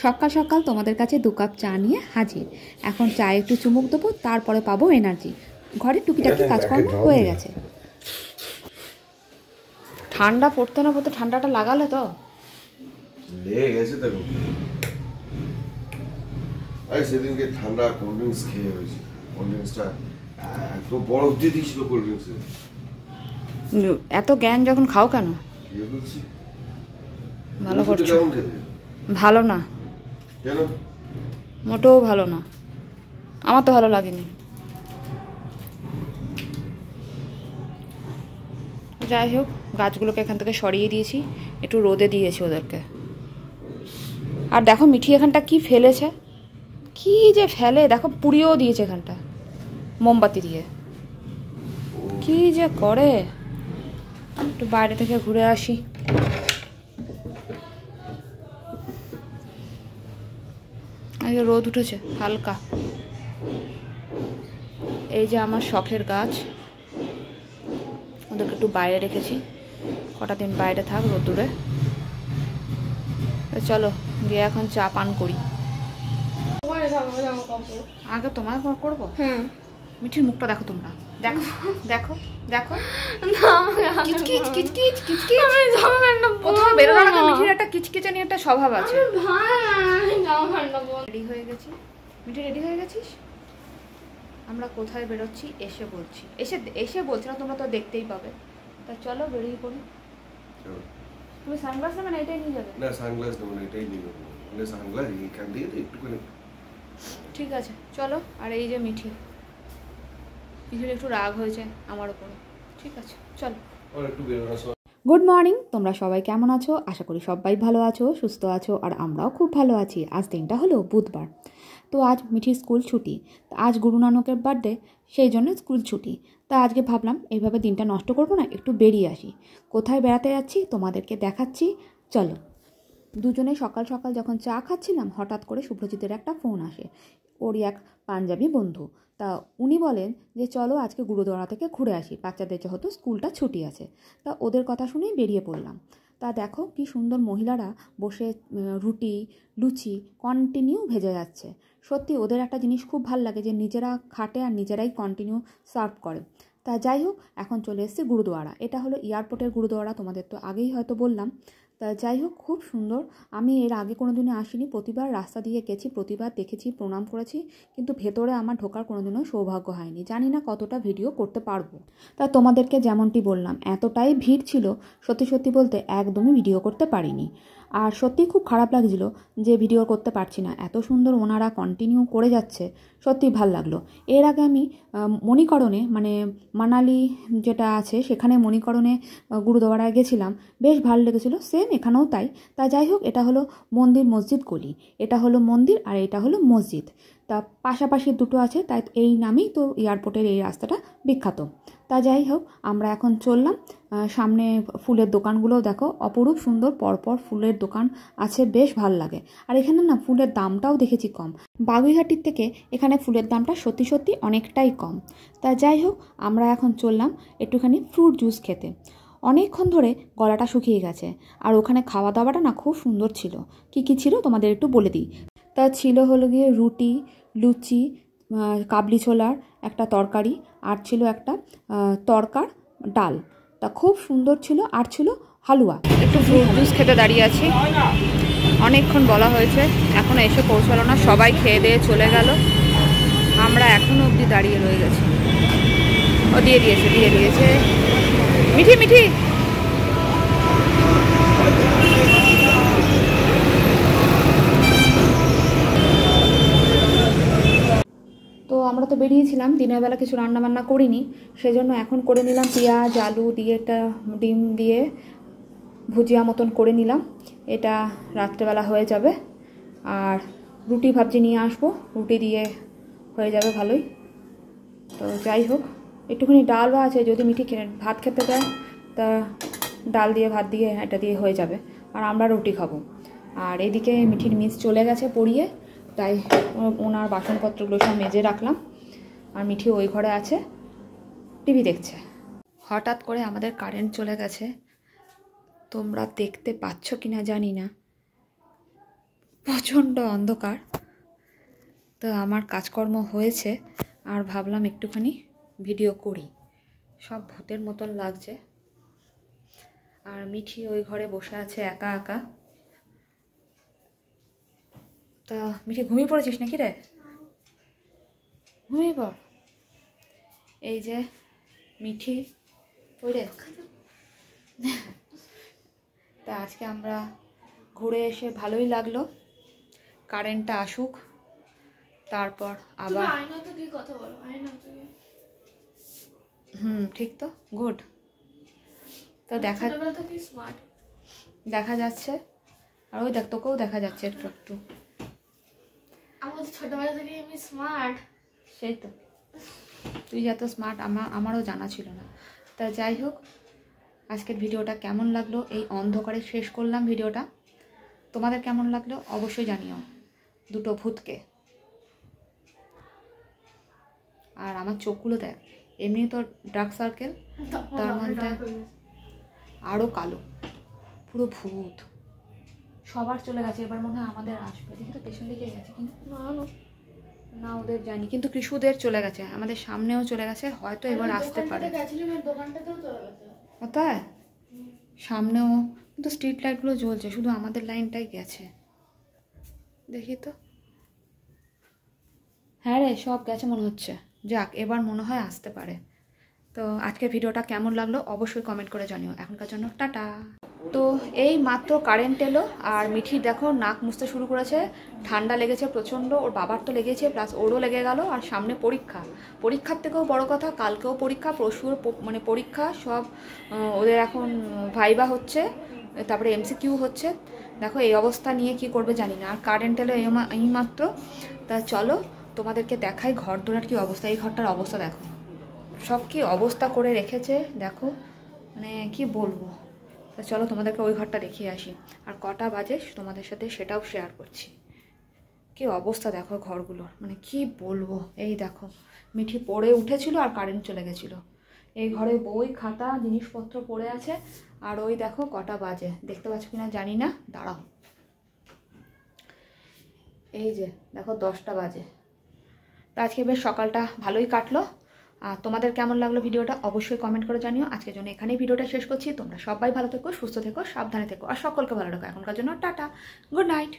সকাল সকাল তোমাদের কাছে 2 কাপ চা নিয়ে হাজির। এখন চায়ে একটু চুমুক দেবো, তারপরে পাবো এনার্জি। ঘরে টুকিটাকি কাজকর্ম হয়ে গেছে। ঠান্ডা পড়তে না পড়তে ঠান্ডাটা লাগালে তো লেগে গেছে তো। আরে সেদিনকে ঠান্ডা কোল্ড ড্রিঙ্কস খেয়ে হয়েছে। কোল্ড ড্রিঙ্কসটা এত বরফ দিয়ে দিয়েছিল কোল্ড ড্রিঙ্কসে। এত জ্ঞান যখন খাও কেন? ভালো করছো? ভালো না। কেন? মোটেও ভালো না, আমার তো ভালো লাগেনি। যাই হোক, গাছগুলোকে এখান থেকে সরিয়ে দিয়েছি, একটু রোদে দিয়েছি ওদেরকে। আর দেখো মিঠি এখানটা কি ফেলেছে, কি যে ফেলে দেখো, পুড়িয়েও দিয়েছে এখানটা মোমবাতি দিয়ে, কি যে করে। একটু বাইরে থেকে ঘুরে আসি। আজকে রোদ উঠেছে হালকা। এই যে আমার শখের গাছ, ওদেরকে একটু বাইরে রেখেছি, কটা দিন বাইরে থাক রোদ্দুরে। চলো গিয়ে এখন চা পান করি। আগে তোমার করবো? মিঠির মুখটা দেখো তোমরা, দেখো দেখো দেখো, কোথাও বেরোনোর আগে মিঠির একটা কিচকিচানি একটা স্বভাব আছে। রেডি হয়ে গেছি। মিঠি রেডি হয়ে গেছিস? আমরা কোথায় বেরোচ্ছি এসে বলছি, এসে বলছি না, তোমরা তো দেখতেই পাবে। তা চলো বেরিয়ে পড়ি। তুমি সানগ্লাস নেবে না এটাই নিয়ে যাবে? না সানগ্লাস নেব না, এটাই নিয়ে নেবো। মানে সানগ্লাস এখান দিয়ে তো একটুখানি। ঠিক আছে চলো। আর এই যে মিঠির একটু রাগ হয়েছে আমার উপরে। ঠিক আছে চলো। গুড মর্নিং, তোমরা সবাই কেমন আছো? আশা করি সবাই ভালো আছো, সুস্থ আছো, আর আমরাও খুব ভালো আছি। আজ দিনটা হলো বুধবার। তো আজ মিঠির স্কুল ছুটি। আজ গুরু নানকের বার্থডে, সেই জন্য স্কুল ছুটি। তা আজকে ভাবলাম এইভাবে দিনটা নষ্ট করবো না, একটু বেরিয়ে আসি। কোথায় বেড়াতে যাচ্ছি তোমাদেরকে দেখাচ্ছি, চলো। দুজনে সকাল সকাল যখন চা খাচ্ছিলাম, হঠাৎ করে শুভ্রজিতের একটা ফোন আসে, ওরই এক পাঞ্জাবি বন্ধু। তা উনি বলেন যে চলো আজকে গুরুদ্বারা থেকে ঘুরে আসি, বাচ্চাদের যেহেতু স্কুলটা ছুটি আছে। তা ওদের কথা শুনেই বেরিয়ে পড়লাম। তা দেখো কি সুন্দর মহিলারা বসে রুটি লুচি কন্টিনিউ ভেজে যাচ্ছে। সত্যি ওদের একটা জিনিস খুব ভাল লাগে, যে নিজেরা খাটে আর নিজেরাই কন্টিনিউ সার্ভ করে। তা যাই হোক, এখন চলে এসেছি গুরুদ্বারা। এটা হলো এয়ারপোর্টের গুরুদ্বারা, তোমাদের তো আগেই হয়তো বললাম। তা যাই হোক, খুব সুন্দর। আমি এর আগে কোনো দিনও আসিনি, প্রতিবার রাস্তা দিয়ে গেছি, প্রতিবার দেখেছি, প্রণাম করেছি, কিন্তু ভেতরে আমার ঢোকার কোনো দিনও সৌভাগ্য হয়নি। জানি না কতটা ভিডিও করতে পারবো। তা তোমাদেরকে যেমনটি বললাম, এতটাই ভিড় ছিল, সত্যি সত্যি বলতে একদমই ভিডিও করতে পারিনি। আর সত্যি খুব খারাপ লাগছিল যে ভিডিও করতে পারছি না। এত সুন্দর ওনারা কন্টিনিউ করে যাচ্ছে, সত্যি ভাল লাগলো। এর আগে আমি মণিকরণে, মানে মানালি যেটা আছে সেখানে মণিকরণে গুরুদ্বারায় গেছিলাম, বেশ ভালো লেগেছিলো। সেম এখানেও তাই। তা যাই হোক, এটা হলো মন্দির মসজিদ গলি, এটা হলো মন্দির আর এটা হলো মসজিদ। তা পাশাপাশি দুটো আছে, তাই এই নামেই তো এয়ারপোর্টের এই রাস্তাটা বিখ্যাত। তা যাই হোক, আমরা এখন চললাম। সামনে ফুলের দোকানগুলোও দেখো, অপরূপ সুন্দর পরপর ফুলের দোকান আছে, বেশ ভাল লাগে। আর এখানে না ফুলের দামটাও দেখেছি কম। বাগুইহাটির থেকে এখানে ফুলের দামটা সত্যি সত্যি অনেকটাই কম। তা যাই হোক, আমরা এখন চললাম একটুখানি ফ্রুট জুস খেতে। অনেকক্ষণ ধরে গলাটা শুকিয়ে গেছে। আর ওখানে খাওয়া দাওয়াটা না খুব সুন্দর ছিল। কি কি ছিল তোমাদের একটু বলে দিই। তা ছিল হলো গিয়ে রুটি, লুচি, কাবলি ছোলার একটা তরকারি, আর ছিল একটা তরকার ডাল। তা খুব সুন্দর ছিল। আর ছিল হালুয়া। একটু ফ্রুট জুস খেতে দাঁড়িয়ে আছি, অনেকক্ষণ বলা হয়েছে, এখনও এসে পৌঁছালো না। সবাই খেয়ে দিয়ে চলে গেল, আমরা এখনও অবধি দাঁড়িয়ে রয়ে গেছি। ও দিয়ে দিয়েছে মিঠি মিঠি। তো আমরা তো বেরিয়েছিলাম, দিনের বেলা কিছু রান্না বান্না করিনি, সেজন্য এখন করে নিলাম পেঁয়াজ আলু দিয়ে একটা ডিম দিয়ে ভুজিয়া মতন করে নিলাম। এটা রাত্রেবেলা হয়ে যাবে। আর রুটি ভাবছি নিয়ে আসবো, রুটি দিয়ে হয়ে যাবে ভালোই। তো যাই হোক, একটুখানি ডালও আছে, যদি মিঠি ভাত খেতে দেয় তা ডাল দিয়ে ভাত দিয়ে এটা দিয়ে হয়ে যাবে। আর আমরা রুটি খাবো। আর এদিকে মিঠির মিস চলে গেছে পড়িয়ে, তাই ওনার বাসনপত্রগুলো সব মেজে রাখলাম। আর মিঠি ওই ঘরে আছে, টিভি দেখছে। হঠাৎ করে আমাদের কারেন্ট চলে গেছে, তোমরা দেখতে পাচ্ছ কিনা জানি না, প্রচণ্ড অন্ধকার। তো আমার কাজকর্ম হয়েছে আর ভাবলাম একটুখানি ভিডিও করি। সব ভূতের মতন লাগছে। আর মিঠি ওই ঘরে বসে আছে একা একা। তা মিঠি ঘুমিয়ে পড়েছিস নাকি রে? ঘুমিয়ে পড়। এই যে মিঠি ওই রে। তা আজকে আমরা ঘুরে এসে ভালোই লাগলো। কারেন্টটা আসুক, তারপর আবার ঠিক তো গুড। তো দেখা যাচ্ছে। আর ওই দেখ, তোকেও দেখা যাচ্ছে একটু একটু। ছোটবেলা থেকে আমি স্মার্ট। সেই তো, তুই যত স্মার্ট আমারও জানা ছিল না। তা যাই হোক, আজকের ভিডিওটা কেমন লাগলো, এই অন্ধকারে শেষ করলাম ভিডিওটা। তোমাদের কেমন লাগলো অবশ্যই জানিও। দুটো ভূতকে। আর আমার চোখগুলো দেখ, এমনি তো ডার্ক সার্কেল, তার মধ্যে আরও কালো, পুরো ভূত। সবার চলে গেছে, এবার মনে হয় আমাদের আসবে। দেখি তো পেছন দিকে গেছে কিন্তু না, ওদের জানি, কিন্তু কৃষুদের চলে গেছে, আমাদের সামনেও চলে গেছে, হয়তো এবার আসতে পারে। তাই সামনেও কিন্তু স্ট্রিট লাইটগুলো জ্বলছে, শুধু আমাদের লাইনটাই গেছে। দেখি তো, হ্যাঁ রে, সব গেছে মনে হচ্ছে। যাক, এবার মনে হয় আসতে পারে। তো আজকের ভিডিওটা কেমন লাগলো অবশ্যই কমেন্ট করে জানিও। এখনকার জন্য টাটা। তো এই মাত্র কারেন্ট এলো আর মিঠি দেখো নাক মুছতে শুরু করেছে। ঠান্ডা লেগেছে প্রচণ্ড, ওর বাবার তো লেগেছে, প্লাস ওরও লেগে গেল। আর সামনে পরীক্ষা, পরীক্ষার থেকেও বড় কথা কালকেও পরীক্ষা, পরশুর মানে পরীক্ষা সব। ওদের এখন ভাইবা হচ্ছে, তারপরে এমসিকিউ হচ্ছে। দেখো এই অবস্থা নিয়ে কি করবে জানি না। আর কারেন্ট এলো এই মাত্র। তা চলো তোমাদেরকে দেখাই ঘর দোরার কী অবস্থা। এই ঘরটার অবস্থা দেখো, সব কি অবস্থা করে রেখেছে দেখো, মানে কি বলবো। তা চলো তোমাদেরকে ওই ঘরটা দেখিয়ে আসি। আর কটা বাজে তোমাদের সাথে সেটাও শেয়ার করছি। কি অবস্থা দেখো ঘরগুলোর, মানে কি বলবো। এই দেখো মিঠি পড়ে উঠেছিল আর কারেন্ট চলে গেছিলো। এই ঘরে বই খাতা জিনিসপত্র পড়ে আছে। আর ওই দেখো কটা বাজে, দেখতে পাচ্ছ কিনা জানি না, দাঁড়াও। এই যে দেখো 10টা বাজে। তো আজকে বেশ সকালটা ভালোই কাটলো। আর তোমাদের কেমন লাগলো ভিডিওটা অবশ্যই কমেন্ট করে জানিও। আজকের জন্য এখানেই ভিডিওটা শেষ করছি। তোমরা সবাই ভালো থেকো, সুস্থ থেকো, সাবধানে থেকো আর সকলকে ভালো রাখো। এখনকার জন্য টাটা, গুড নাইট।